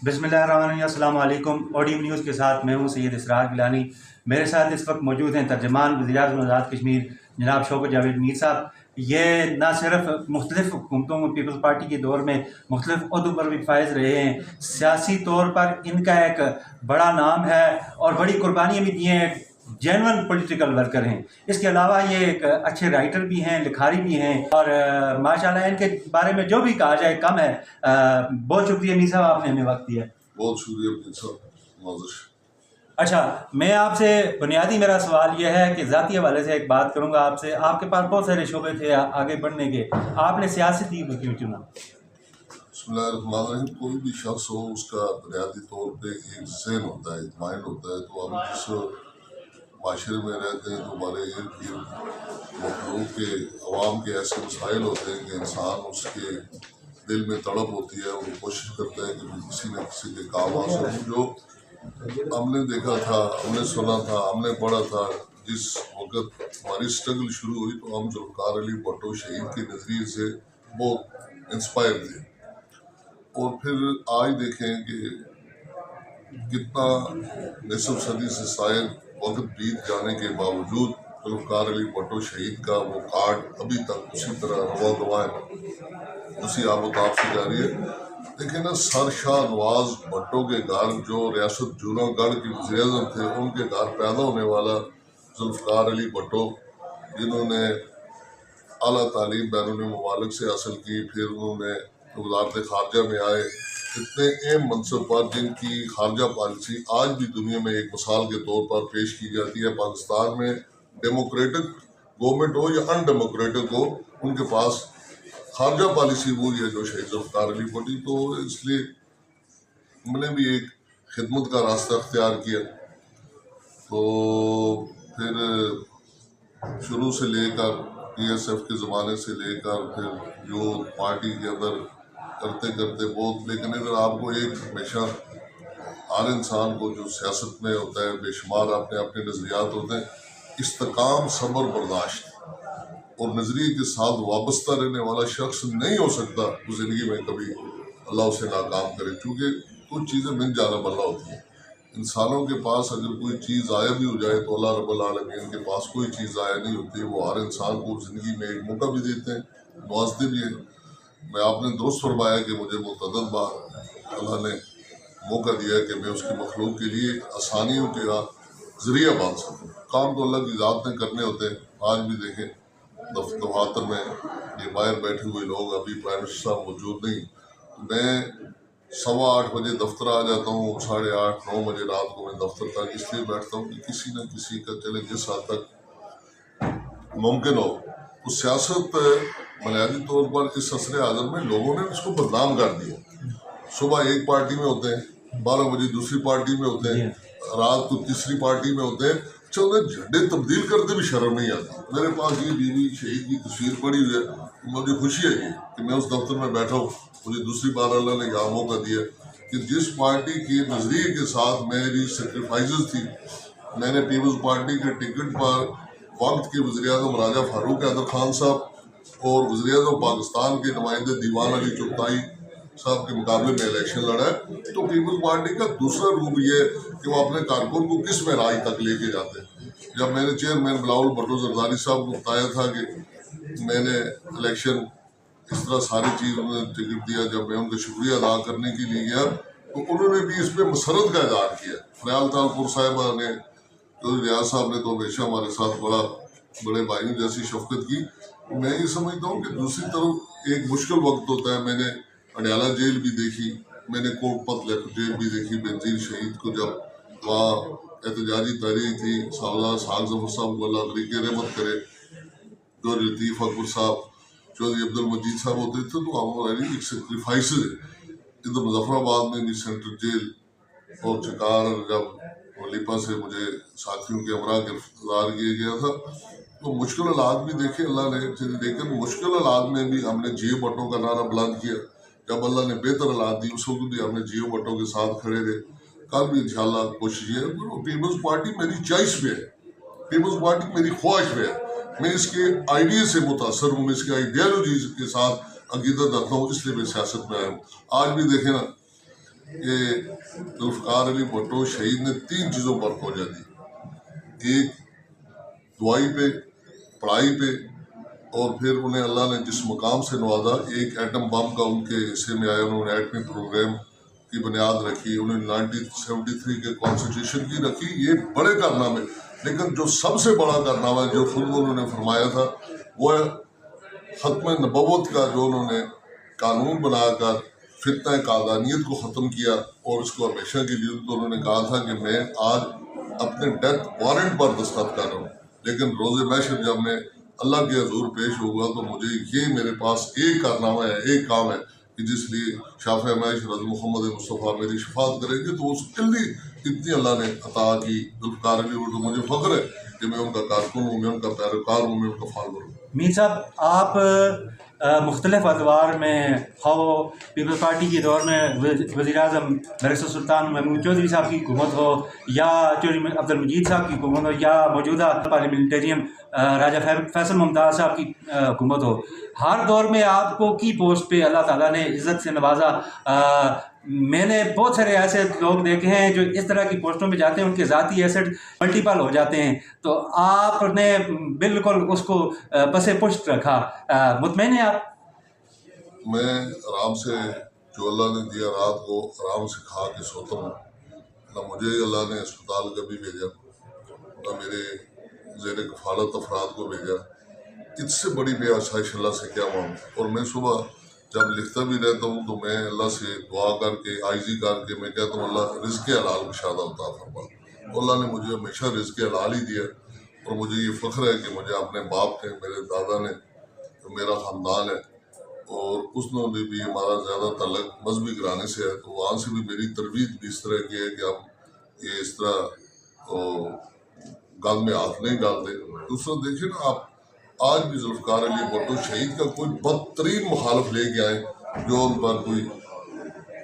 बिस्मिल्लाहिर्रहमानिर्रहीम। अस्सलाम वालेकुम। ऑडियो न्यूज़ के साथ मैं हूँ सैयद इसरार गिलानी। मेरे साथ इस वक्त मौजूद हैं तर्जमान वज़ीर-ए-आज़म आज़ाद कश्मीर जनाब शौकत जावेद मीर साहब। ये न सिर्फ मुख्तलिफ़ हुकूमतों में पीपल्स पार्टी के दौर में मुख्तलिफ़ ओहदों पर भी फाइज रहे हैं, सियासी तौर पर इनका एक बड़ा नाम है और बड़ी कुर्बानियाँ भी दी हैं, जेन्युइन पॉलिटिकल वर्कर हैं। इसके अलावा ये एक अच्छे राइटर भी हैं, लिखारी भी हैं और माशाल्लाह इनके बारे में जो भी कहा जाए कम है। बहुत शुक्रिया मीर साहब, आपने हमें वक्त दिया। बहुत शुक्रिया मीर साहब। अच्छा, मैं आपसे बुनियादी मेरा सवाल यह है कि ज़ाती हवाले से एक बात करूँगा आपसे। आपके पास बहुत सारे शोबे थे आगे बढ़ने के, आपने सियासत ही क्यों चुना? बिस्मिल्लाहिर्रहमानिर्रहीम। कोई भी शख्स हो उसका बुनियादी तौर पे एक ज़हन होता है, एक माइंड होता है। तो हम जिस माशरे में रहते हैं तो हमारे इर्द गिर्द मखलूक के अवाम के ऐसे मसाइल होते हैं कि इंसान उसके दिल में तड़प होती है, वो कोशिश करता है कि किसी न किसी के काम आ सकूँ। जो हमने देखा था, हमने सुना था, हमने पढ़ा था, जिस वक्त हमारी स्ट्रगल शुरू हुई तो हम जुल्फ़िकार अली भुट्टो शहीद के नज़रिए से बहुत इंस्पायर थे। और फिर आज देखें कि कितना निसफ सदी से शायद वक्त बीत जाने के बावजूद जुल्फ़िकार अली भुट्टो शहीद का वो कार्ड अभी तक उसी तरह रवा गवा है, उसी आबोताब से जारी है। लेकिन ना सर शाह नवाज भुट्टो के घर जो रियासत जूनागढ़ के वज़ीर-ए-आज़म थे, उनके घर पैदा होने वाला जुल्फ़िकार अली भुट्टो, जिन्होंने आला तालीम बैरून ममालिक से हासिल की, फिर उन्होंने वज़ारत ख़ारजा में आए, इतने अहम मनसब पर जिनकी खारजा पॉलिसी आज भी दुनिया में एक मिसाल के तौर पर पेश की जाती है। पाकिस्तान में डेमोक्रेटिक गवर्नमेंट हो या अनडेमोक्रेटिक हो, उनके पास खारजा पॉलिसी वही है जो शहीद जुल्फ़िकार अली भुट्टो। तो इसलिए हमने भी एक खिदमत का रास्ता अख्तियार किया। तो फिर शुरू से लेकर PSF के ज़माने से लेकर फिर जो पार्टी के अंदर करते करते बहुत, लेकिन इधर आपको एक हमेशा हर इंसान को जो सियासत में होता है बेशुमार अपने अपने नज़रियात होते हैं, इस्तेकाम, सब्र, बर्दाश्त और नज़रिए के साथ वाबस्ता रहने वाला शख्स नहीं हो सकता उस ज़िंदगी में कभी अल्लाह उसे नाकाम करे। क्योंकि कुछ चीज़ें मिल जाना बल्ला होती हैं। इंसानों के पास अगर कोई चीज़ ज़ाया भी हो जाए तो अल्लाह रब्बुल आलमीन के पास कोई चीज़ ज़ाया नहीं होती। वो हर इंसान को ज़िंदगी में एक मौका भी देते हैं, नवाजते भी हैं। मैं आपने दुरुस्त फरमाया कि मुझे मुतअद्दिद बार अल्लाह ने मौका दिया है कि मैं उसकी मखलूक के लिए आसानियों का ज़रिया बांध सकूँ। काम तो अल्लाह की ज़ात ने करने होते हैं। आज भी देखें दफ्तर में ये बाहर बैठे हुए लोग, अभी प्राइम मिनिस्टर साहब मौजूद नहीं, मैं 8:15 बजे दफ्तर आ जाता हूँ, 8:30 9 बजे रात को मैं दफ्तर तक इसलिए बैठता हूँ कि किसी न किसी का चले जिस हद तक मुमकिन हो। तो सियासत बुनियादी तौर पर इस असर आज़म में लोगों ने उसको बदनाम कर दिया। सुबह एक पार्टी में होते हैं, 12 बजे दूसरी पार्टी में होते हैं, रात को तीसरी पार्टी में होते हैं। अच्छा, उन्हें झंडे तब्दील करते भी शर्म नहीं आती। मेरे पास ये बीवी शहीद की तस्वीर पड़ी हुई है, मुझे खुशी है ये कि मैं उस दफ्तर में बैठा हूँ। मुझे दूसरी बार अल्लाह ने यहाँ मौका दिया कि जिस पार्टी के नज़रिए के साथ मेरी सेक्रीफाइसेस थी, मैंने पीपल्स पार्टी के टिकट पर वक्त के वज़ीर-ए-आज़म राजा फारूक हैदर खान साहब और वज़ीर-ए-आज़म पाकिस्तान के नुमाइंदे दीवान अली चुगताई साहब के मुकाबले में इलेक्शन लड़ा है। तो पीपल्स पार्टी का दूसरा रूप ये है कि वो अपने कारकुन को किस महराज तक लेके जाते हैं। जब मैंने चेयरमैन बिलावल भुट्टो जरदारी साहब को बताया था कि मैंने इलेक्शन इस तरह सारी चीज़ उन्होंने टिकट दिया, जब मैं उनका शुक्रिया अदा करने के लिए गया तो उन्होंने भी इस पर मसरत का इज़हार किया। फरयाल तालपुर साहिबा ने, तो रियाज साहब ने तो हमेशा हमारे साथ बड़े भाइयों जैसी शफकत की। मैं ये समझता हूँ कि दूसरी तरफ एक मुश्किल वक्त होता है। मैंने अडयाला जेल भी देखी, मैंने कोटपत जेल भी देखी। बेनज़ीर शहीद को जब वहाँ एहतजाजी तहरीक थी, साग जफर साहब को अल्लाह तरीके रहमत करे, जो लतीफ़ अकबर साहब, चौधरी अब्दुल मजीद साहब होते थे, तो हमारी एक सेक्रीफाइस है। इधर मुजफ्फराबाद में भी सेंट्रल जेल और चिकार जब वलीपा से मुझे साथियों के हमरा गिरफ्तार किया गया था, तो मुश्किल हालात भी देखे अल्लाह ने। लेकिन मुश्किल हालात में भी हमने जियो भुट्टो का नारा बुलंद किया। जब अल्लाह ने बेहतर हालात दी उस वक्त भी हमने जियो भुट्टो के साथ खड़े रहे। कल भी इंशाल्लाह कोशिश है। पीपल्स पार्टी मेरी चॉइस पे है, पीपल्स पार्टी मेरी ख्वाहिश पे है। मैं इसके आइडिया से मुतासर हूँ, मैं इसके आइडियालॉजी के साथ अकीदत रखता हूँ, इसलिए मैं सियासत में आया हूँ। आज भी देखें ना, کہ ذوالفقار علی بھٹو شہید نے 3 چیزوں پر توجہ دی، ایک دعائی پہ، پڑھائی پہ، اور پھر انہیں اللہ نے جس مقام سے نوازا، ایک ایٹم بم کا ان کے حصے میں آیا، انہوں نے ایٹمی پروگرام کی بنیاد رکھی، انہوں نے 1973 کے کانسٹیٹیوشن کی رکھی، یہ بڑے کارنامے۔ لیکن جو سب سے بڑا کارنامہ جو خود انہوں نے فرمایا تھا وہ ہے ختم نبوت کا، جو انہوں نے قانون بنا کر فتنہ قادانیت کو ختم کیا اور اس کو ہمیشہ کے لیے، تو انہوں نے کہا تھا کہ میں آج اپنے ڈیتھ وارنٹ پر دستخط کر رہا ہوں، لیکن روز محشر جب میں اللہ کے حضور پیش ہوگا تو مجھے یہ میرے پاس ایک کارنامہ ہے، ایک کام ہے کہ جس لیے شافع معاش حضرت محمد مصطفیٰ میری شفاعت کریں گے، تو اس کلی اتنی اللہ نے عطا کی ذوالفقار علی بھٹو۔ مجھے فخر ہے کہ میں ان کا کارکن ہوں، میں ان کا پیروکار ہوں، میں ان کا فالوور ہوں۔ میر صاحب، آپ مختلف ادوار میں، خواہ پیپلز پارٹی کے دور میں وزیر اعظم بیرسٹر سلطان محمود چودھری صاحب کی حکومت ہو، یا چودھری عبد المجید صاحب کی حکومت ہو، یا موجودہ پارلیمنٹرین راجہ فیصل ممتاز صاحب کی حکومت ہو، ہر دور میں آپ کو کی پوسٹ پہ اللہ تعالیٰ نے عزت سے نوازا۔ میں نے بہت سارے ایسے لوگ دیکھے ہیں جو اس طرح کی پوسٹوں پہ جاتے ہیں، ان کے ذاتی ایسٹ ملٹیپل ہو جاتے ہیں، تو آپ نے بالکل اس کو پس پشت رکھا، مطمئن ہیں آپ؟ میں آرام سے جو اللہ نے دیا رات کو آرام سے کھا کے سوتا ہوں، نہ مجھے اللہ نے اسپتال کبھی بھیجا، نہ میرے زیر کفالت افراد کو بھیجا۔ اس سے بڑی بے آسائش اللہ سے کیا مانگوں؟ اور میں صبح جب لکھتا بھی رہتا ہوں تو میں اللہ سے دعا کر کے، عاجزی کر کے میں کہتا ہوں اللہ رزق حلال کشادہ عطا فرما۔ اللہ نے مجھے ہمیشہ رزق حلال ہی دیا، اور مجھے یہ فخر ہے کہ مجھے اپنے باپ نے، میرے دادا نے، جو میرا خاندان ہے، اور اس نے بھی ہمارا زیادہ تعلق مذہبی گھرانے سے ہے، تو وہاں سے بھی میری تربیت بھی اس طرح کی ہے کہ ہم یہ اس طرح گل میں ہاتھ نہیں ڈالتے۔ دوسرا دیکھیں نا آپ، آج بھی ذوالفقار علی بھٹو شہید کا کوئی بدترین مخالف لے کے آئے جو ان پر کوئی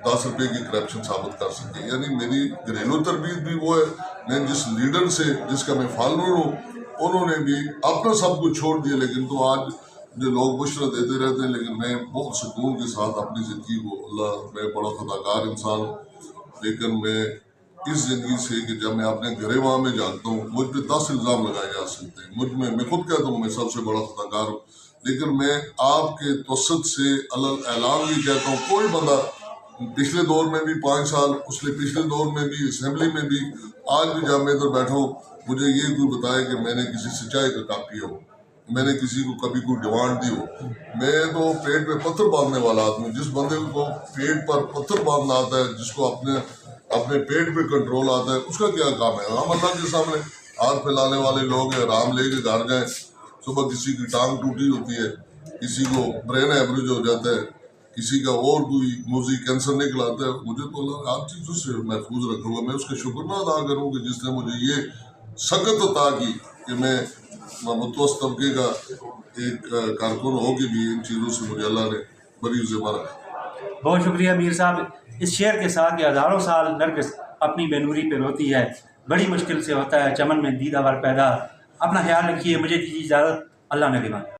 10 روپے کی کرپشن ثابت کر سکے۔ یعنی میری گھریلو تربیت بھی وہ ہے، میں جس لیڈر سے، جس کا میں فالوور ہوں، انہوں نے بھی اپنا سب کچھ چھوڑ دیا، لیکن تو آج جو لوگ مشورہ دیتے رہتے ہیں، لیکن میں بہت سکون کے ساتھ اپنی زندگی کو، اللہ، میں بڑا خطا کار انسان ہوں، لیکن میں اس زندگی سے کہ جب میں اپنے گریباں میں جانتا ہوں، مجھ پہ 10 الزام لگائے جا سکتے ہیں، میں خود کہتا ہوں میں سب سے بڑا خطا کار ہوں، لیکن میں آپ کے توسط سے اعلان بھی کہتا ہوں، کوئی بندہ پچھلے دور میں بھی 5 سال، اس لیے پچھلے دور میں بھی، اسمبلی میں بھی، آج بھی جب میں ادھر بیٹھا ہوں، مجھے یہ کوئی بتائے کہ میں نے کسی سچائی کا کام کیا ہو، میں نے کسی کو کبھی کوئی ڈیمانڈ دی ہو۔ میں تو پیٹ پہ پتھر باندھنے والا آدمی ہوں۔ جس بندے کو پیٹ پر پتھر باندھنا آتا ہے، جس کو اپنے پیٹ پہ کنٹرول آتا ہے، اس کا کیا کام ہے؟ ہم اللہ کے سامنے ہاتھ پھیلانے والے لوگ ہیں، آرام لے کے گھر جائیں۔ صبح کسی کی ٹانگ ٹوٹی ہوتی ہے، کسی کو برین ایوریج ہو جاتا ہے، کسی کا اور کوئی موذی کینسر نکل آتا ہے، مجھے تو اللہ ہر چیزوں سے محفوظ رکھے گا۔ میں اس کا شکر نہ ادا کروں کہ جس نے مجھے یہ سکت عطا کی کہ میں متوسط طبقے کا ایک کارکن ہو کے بھی ان چیزوں سے مجھے اللہ نے بری ذمہ رکھا۔ بہت شکریہ میر صاحب، اس شعر کے ساتھ کہ ہزاروں سال نرگس اپنی بے نوری پہ روتی ہے، بڑی مشکل سے ہوتا ہے چمن میں دیدہ ور پیدا۔ اپنا خیال رکھیے، مجھے دیجیے اجازت، اللہ نگہبان۔